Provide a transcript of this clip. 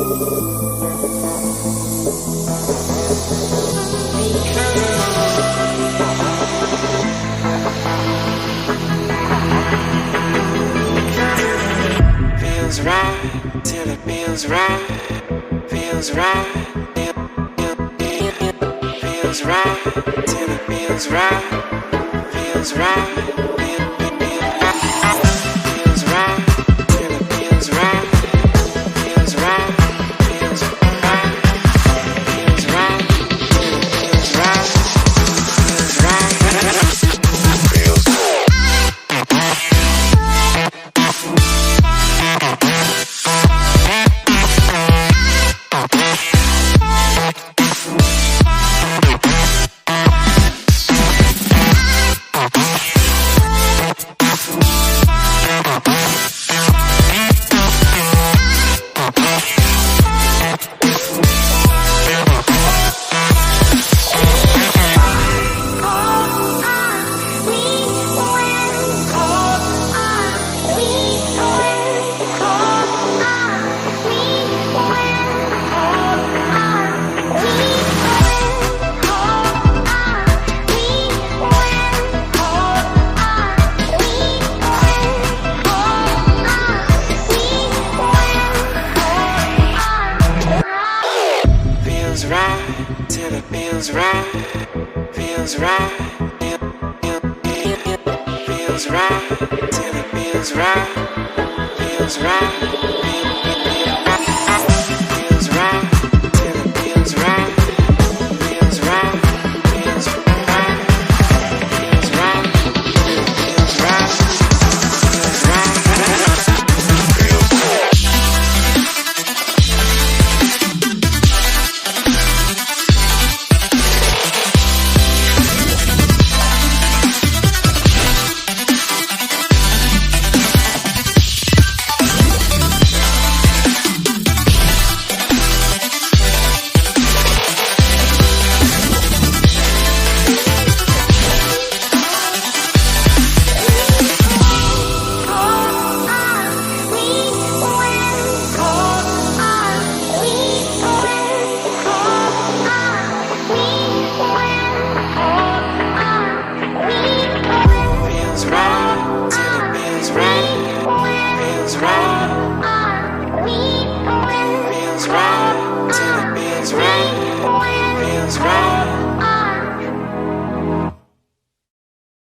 Feels right till it feels right. Feels right. Feels right till it feels right. Feels right. Feels right till it feels right. Feels right. Feels right. Feels right till it feels right. Feels right. Feels right till it feels right. Feels right. Feels right till it feels right. Feels right.